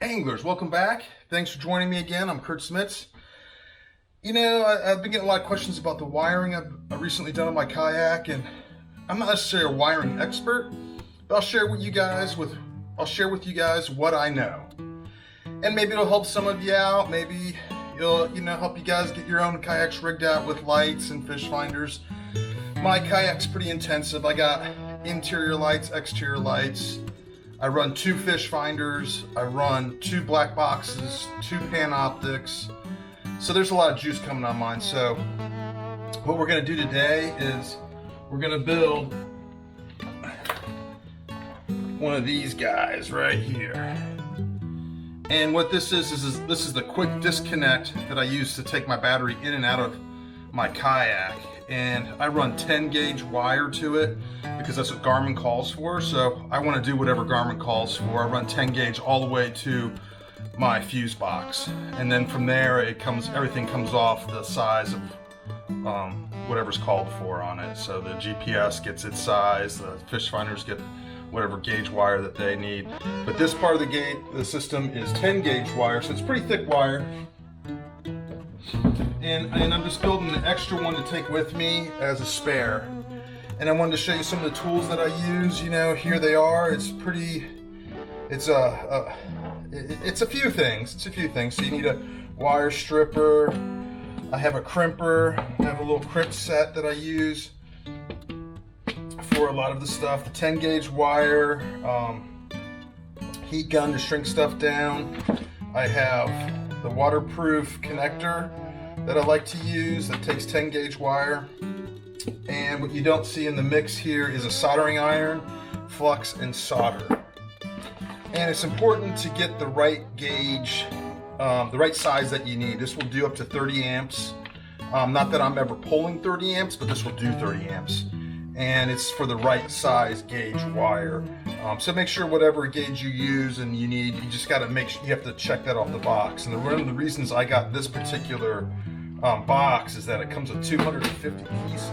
Anglers, welcome back. Thanks for joining me again. I'm Kurt Smits. I've been getting a lot of questions about the wiring I've recently done on my kayak, and I'm not necessarily a wiring expert, but I'll share with you guys what I know. And maybe it'll help some of you out. Maybe it'll, help you guys get your own kayaks rigged out with lights and fish finders. My kayak's pretty intensive. I got interior lights, exterior lights. I run 2 fish finders, I run 2 black boxes, 2 Panoptics. So there's a lot of juice coming on mine. So what we're gonna do today is we're gonna build one of these guys right here. And what this is this is the quick disconnect that I use to take my battery in and out of my kayak. And I run 10 gauge wire to it because that's what Garmin calls for. So I want to do whatever Garmin calls for. I run 10 gauge all the way to my fuse box, and then from there everything comes off the size of whatever's called for on it. So the GPS gets its size, the fish finders get whatever gauge wire that they need. But this part of the system is 10 gauge wire, so it's pretty thick wire. And I'm just building an extra one to take with me as a spare. And I wanted to show you some of the tools that I use. Here they are. It's a few things. So you need a wire stripper. I have a crimper. I have a little crimp set that I use for a lot of the stuff. The 10 gauge wire, heat gun to shrink stuff down. I have the waterproof connector that I like to use that takes 10 gauge wire. And what you don't see in the mix here is a soldering iron, flux, and solder. And it's important to get the right gauge, the right size that you need. This will do up to 30 amps. Not that I'm ever pulling 30 amps, but this will do 30 amps. And it's for the right size gauge wire. So make sure whatever gauge you use and you need, you just got to make sure, you have to check that off the box. And one of the reasons I got this particular box is that it comes with 250 pieces.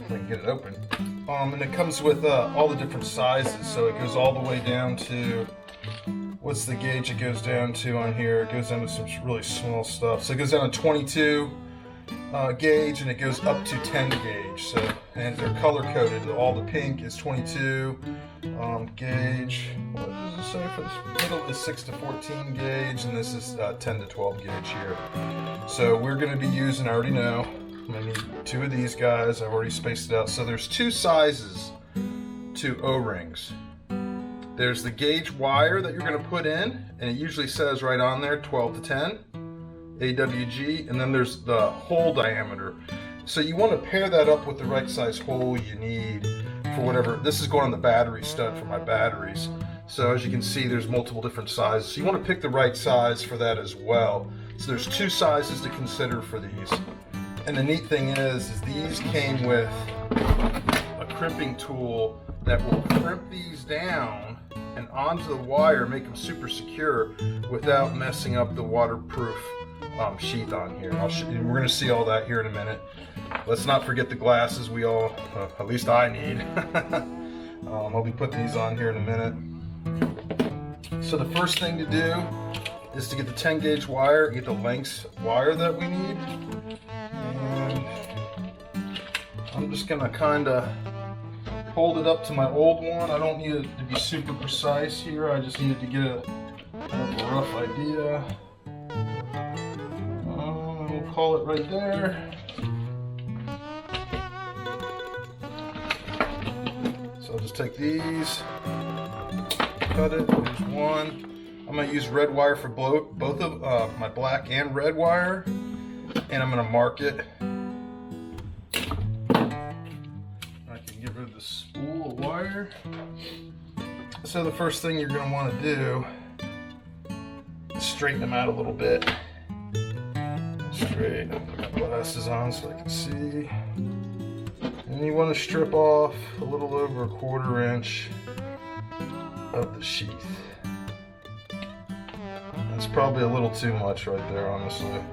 If I can get it open. And it comes with all the different sizes. So it goes all the way down to, what's the gauge it goes down to on here? It goes down to some really small stuff. So it goes down to 22 gauge, and it goes up to 10 gauge. So, and they're color coded. All the pink is 22 gauge. What does it say for this middle? Is 6 to 14 gauge, and this is 10 to 12 gauge here. So we're going to be using, I already know, I need 2 of these guys. I've already spaced it out. So there's 2 sizes to O-rings. There's the gauge wire that you're going to put in, and it usually says right on there 12 to 10 AWG, and then there's the hole diameter. So you want to pair that up with the right size hole you need for whatever. This is going on the battery stud for my batteries. So as you can see, there's multiple different sizes. So you want to pick the right size for that as well. So there's 2 sizes to consider for these. And the neat thing is these came with a crimping tool that will crimp these down and onto the wire, make them super secure without messing up the waterproof sheath on here. We're going to see all that here in a minute. Let's not forget the glasses we all, at least I need. I'll be putting these on here in a minute. So the first thing to do is to get the 10 gauge wire, get the lengths wire that we need. And I'm just going to kind of hold it up to my old one. I don't need it to be super precise here. I just needed to get a kind of a rough idea. We'll call it right there. So I'll just take these, cut it. There's one. I'm going to use red wire for both of my black and red wire, and I'm going to mark it. I can get rid of the spool of wire. So the first thing you're going to want to do is straighten them out a little bit. Straight. I'll put my glasses on so I can see. And you want to strip off a little over 1/4 inch of the sheath. That's probably a little too much right there, honestly.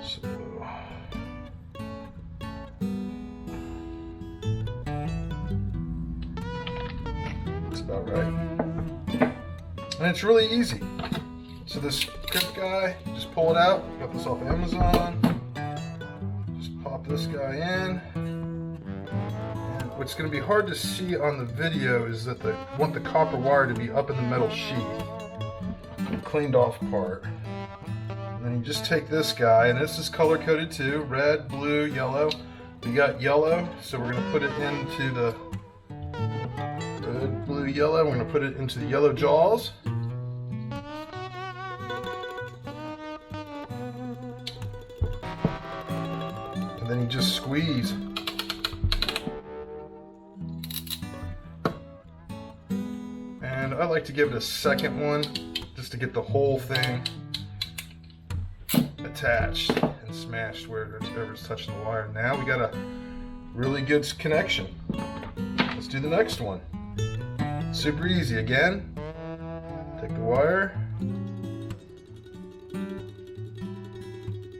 So that's about right. And it's really easy. So this grip guy, just pull it out. Got this off Amazon. Just pop this guy in. And what's going to be hard to see on the video is that I want the copper wire to be up in the metal sheath. Cleaned off part. And then you just take this guy, and this is color coded too, red, blue, yellow. We got yellow, so we're going to put it into the red, blue, yellow. We're going to put it into the yellow jaws. And then you just squeeze. And I like to give it a second one just to get the whole thing attached and smashed wherever's touching the wire. Now we got a really good connection. Let's do the next one. Super easy. Again, take the wire. Can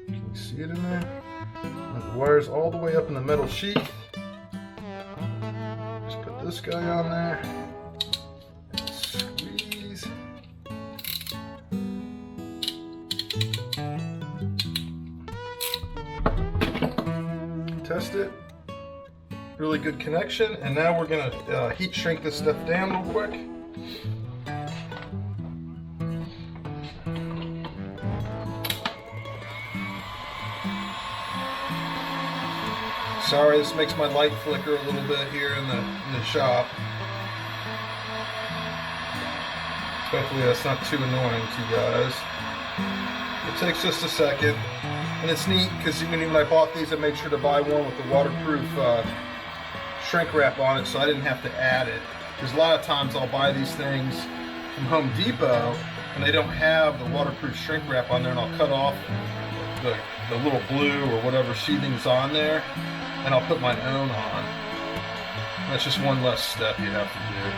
you see it in there? And the wire's all the way up in the metal sheath. Just put this guy on there. Squeeze. Test it. Really good connection. And now we're gonna heat shrink this stuff down real quick. Sorry, this makes my light flicker a little bit here in the shop. Hopefully that's not too annoying to you guys. It takes just a second. And it's neat because when I bought these, I made sure to buy one with the waterproof shrink wrap on it, so I didn't have to add it. Because a lot of times I'll buy these things from Home Depot and they don't have the waterproof shrink wrap on there, and I'll cut off the little blue or whatever sheathing's on there, and I'll put my own on. That's just one less step you have to do.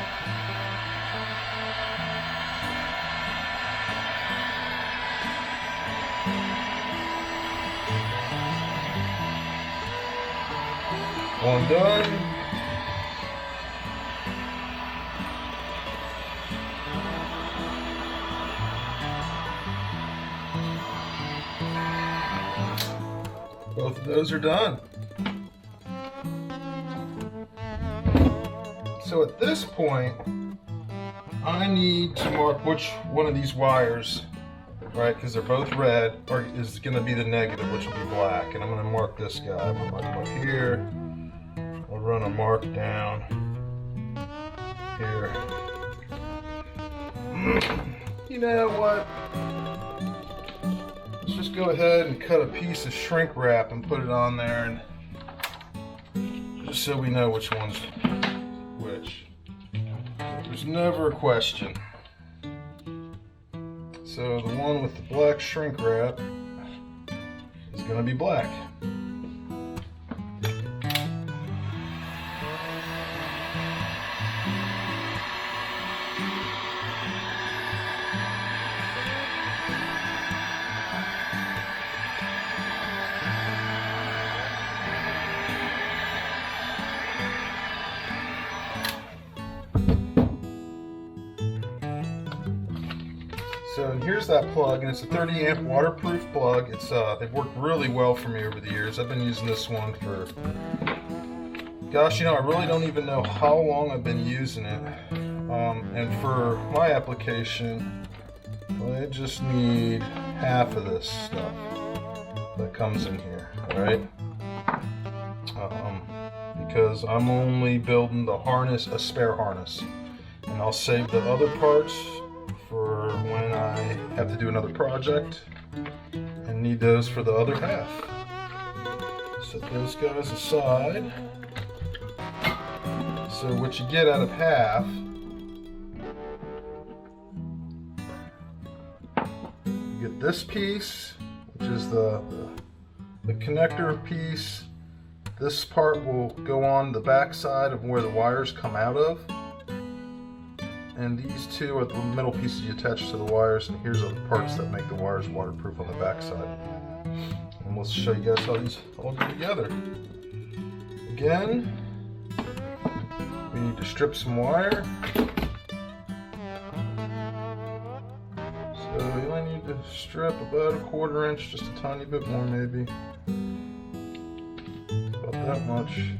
One done. Both of those are done. So at this point, I need to mark which one of these wires, right, because they're both red, is going to be the negative, which will be black. And I'm going to mark this guy. I'm going to mark him up here. I'll run a mark down here. You know what? Let's just go ahead and cut a piece of shrink wrap and put it on there, and just so we know which one's which. There's never a question. So the one with the black shrink wrap is going to be black. So here's that plug, and it's a 30 amp waterproof plug. It's they've worked really well for me over the years. I've been using this one for, gosh, I really don't even know how long I've been using it. And for my application, I just need half of this stuff that comes in here, right? Because I'm only building the harness, a spare harness, and I'll save the other parts for when I have to do another project and need those for the other half. Set those guys aside. So what you get out of half, you get this piece, which is the connector piece. This part will go on the back side of where the wires come out of. And these two are the metal pieces you attach to the wires, and here's the parts that make the wires waterproof on the back side. And we'll show you guys how these all go together. Again, we need to strip some wire. So you only need to strip about a 1/4 inch, just a tiny bit more maybe. About that much.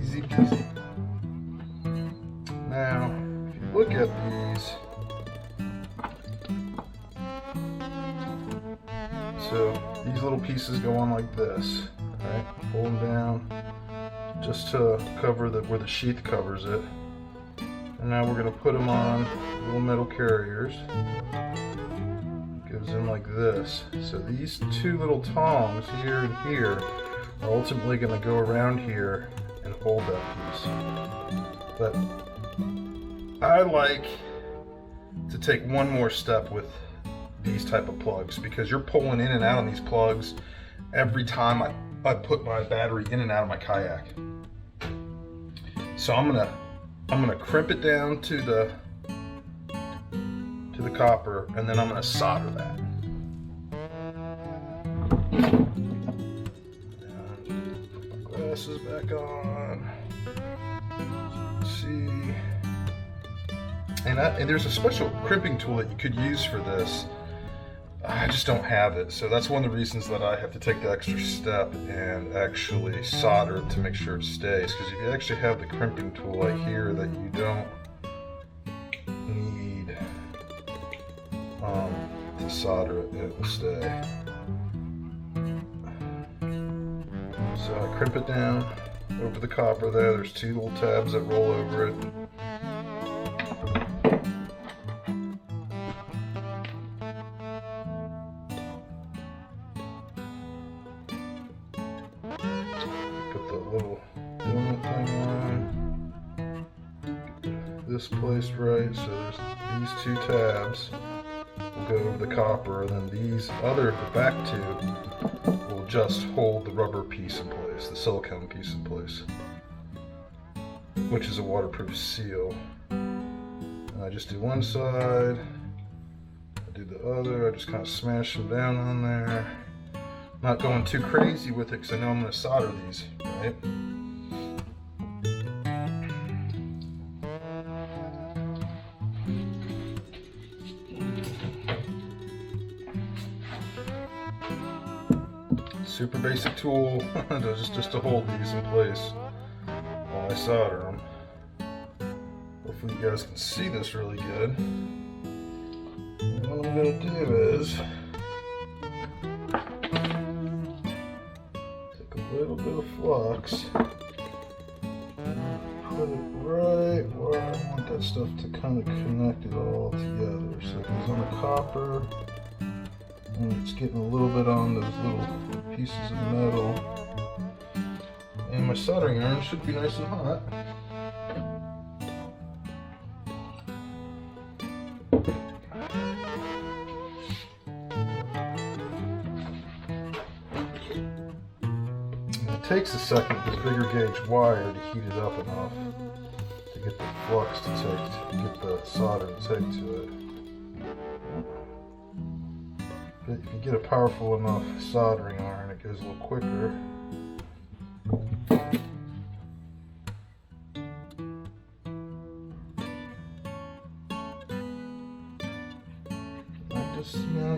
Easy peasy. Now, if you look at these, so these little pieces go on like this, right? Pull them down just to cover where the sheath covers it. And now we're going to put them on little metal carriers. Goes in like this. So these two little tongs here and here are ultimately going to go around here and hold that piece. But I like to take one more step with these type of plugs, because you're pulling in and out on these plugs every time I put my battery in and out of my kayak. So I'm gonna crimp it down to the copper, and then I'm gonna solder that. And put my glasses back on. See. And there's a special crimping tool that you could use for this. I just don't have it, so that's one of the reasons that I have to take the extra step and actually solder it to make sure it stays. Because if you actually have the crimping tool right here that you don't need to solder it, it will stay. So I crimp it down over the copper there. There's two little tabs that roll over it. Little donut thing on. Get this placed right, so there's these two tabs will go over the copper, and then these the back two will just hold the rubber piece in place, the silicone piece in place, which is a waterproof seal. And I just do one side, I do the other, I just kind of smash them down on there. Not going too crazy with it because I know I'm going to solder these, right? Super basic tool just to hold these in place while I solder them. Hopefully you guys can see this really good. And what I'm going to do is little bit of flux, put it right where I want that stuff to kind of connect it all together. So it goes on the copper, and it's getting a little bit on those little pieces of metal. And my soldering iron should be nice and hot. It takes a second with bigger gauge wire to heat it up enough to get the flux to get the solder to take to it. But if you get a powerful enough soldering iron, it goes a little quicker.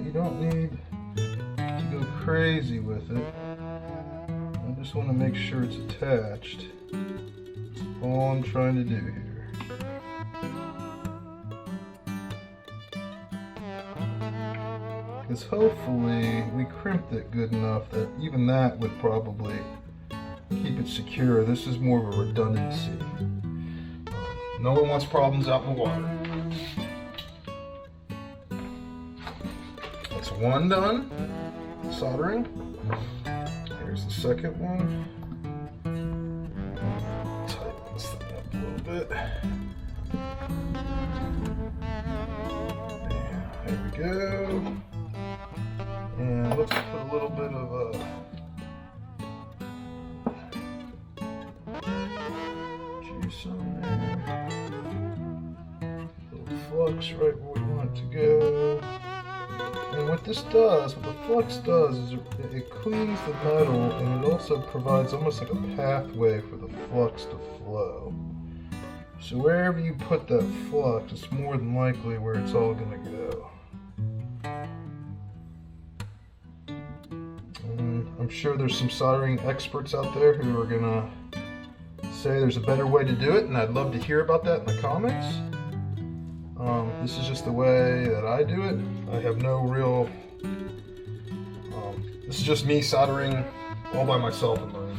You don't need to go crazy with it. I just want to make sure it's attached. That's all I'm trying to do here. Because hopefully we crimped it good enough that even that would probably keep it secure. This is more of a redundancy. No one wants problems out in the water. That's one done, soldering. Here's the second one. Tighten this thing up a little bit. And there we go. And let's put a little bit of juice on there. A little flux right where we want it to go. And what this does, what the flux does, is it cleans the metal, and it also provides almost like a pathway for the flux to flow. So wherever you put that flux, it's more than likely where it's all going to go. And I'm sure there's some soldering experts out there who are going to say there's a better way to do it, and I'd love to hear about that in the comments. This is just the way that I do it. I have no real, this is just me soldering all by myself in my room.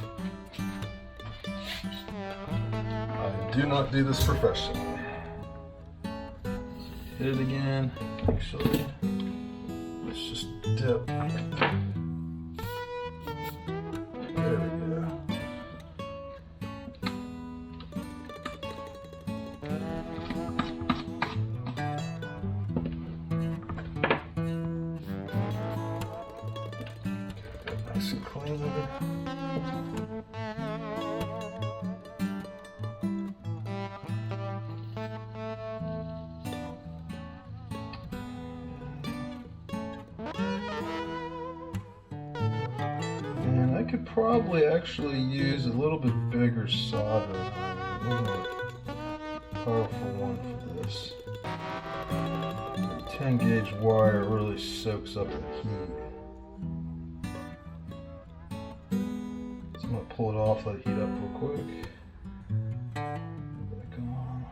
I do not do this professionally. Hit it again, actually. Let's just dip. There we go. Nice and clean. And I could probably actually use a little bit bigger solder, a little more powerful one for this. The 10 gauge wire really soaks up the heat. I'm going to pull it off, let it heat up real quick. Back on.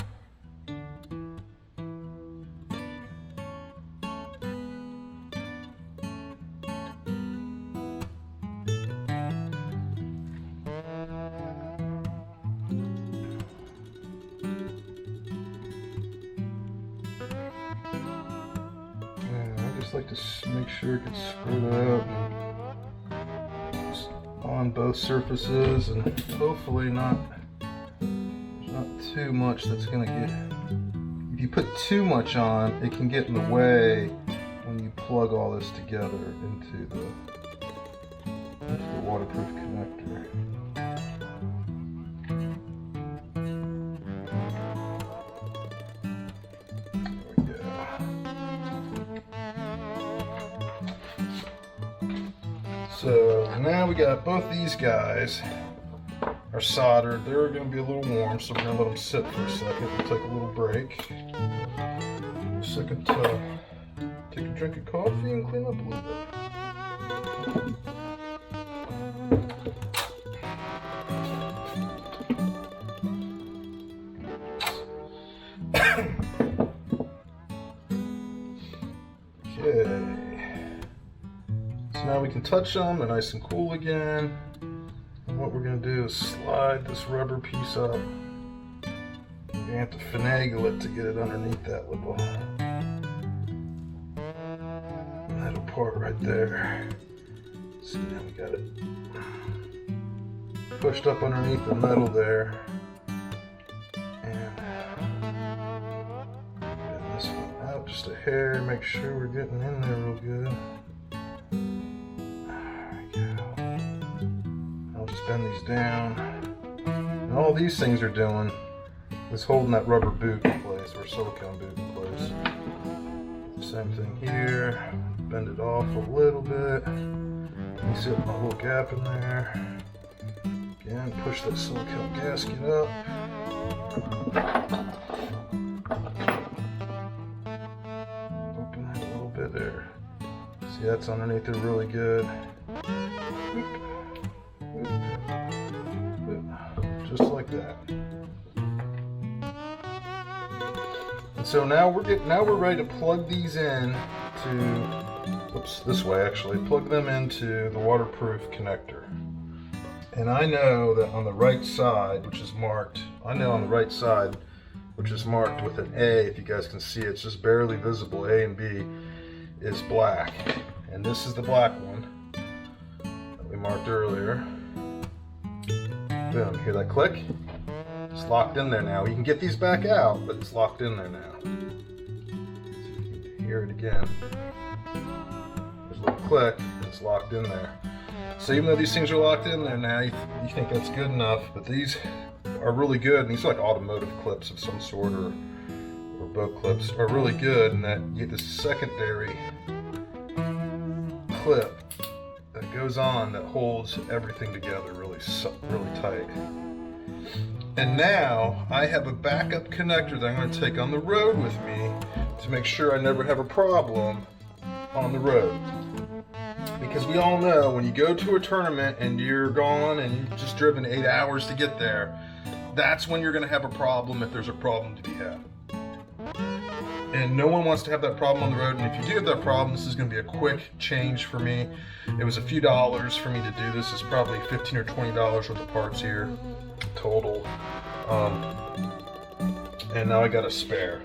And I just like to make sure it gets spread out on both surfaces, and hopefully not too much that's going to get, if you put too much on, it can get in the way when you plug all this together into the waterproof connector. There we go. So now we got both these guys are soldered. They're going to be a little warm, so we're going to let them sit for a second. We'll take a little break. A second to take a drink of coffee and clean up a little bit. Okay. So now we can touch them. They're nice and cool again. And what we're going to do is slide this rubber piece up. You're going to have to finagle it to get it underneath that little metal part right there. See, now we got it pushed up underneath the metal there. And get this one out just a hair, make sure we're getting in there real good. Bend these down, and all these things are doing is holding that rubber boot in place, or silicone boot in place. Same thing here, bend it off a little bit. You see my little gap in there. Again, push that silicone gasket up. Open it a little bit there. See, that's underneath it really good. Just like that. And so now we're ready to plug these in to, this way actually, plug them into the waterproof connector. And I know that on the right side, which is marked, with an A, if you guys can see, it's just barely visible, A and B is black. And this is the black one that we marked earlier. Boom, hear that click? It's locked in there now. You can get these back out, but it's locked in there now. So you can hear it again. There's a little click, and it's locked in there. So even though these things are locked in there now, you think that's good enough, but these are really good, and these are like automotive clips of some sort, or boat clips, are really good in that you get this secondary clip that goes on that holds everything together really tight. And now I have a backup connector that I'm going to take on the road with me to make sure I never have a problem on the road. Because we all know when you go to a tournament and you're gone and you've just driven 8 hours to get there, that's when you're going to have a problem if there's a problem to be had. And no one wants to have that problem on the road, and if you do have that problem, this is going to be a quick change for me. It was a few dollars for me to do this. It's probably $15 or $20 worth of parts here total. And now I got a spare.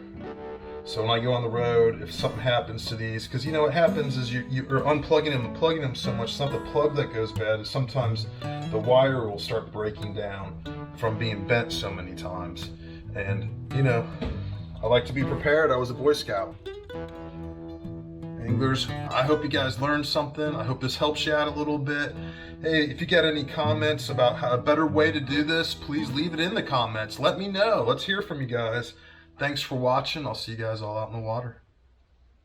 So when I go on the road, if something happens to these, because you know what happens is you're unplugging them and plugging them so much, it's not the plug that goes bad, it's sometimes the wire will start breaking down from being bent so many times. And you know, I like to be prepared. I was a Boy Scout. Anglers, I hope you guys learned something. I hope this helps you out a little bit. Hey, if you got any comments about a better way to do this, please leave it in the comments. Let me know. Let's hear from you guys. Thanks for watching. I'll see you guys all out in the water.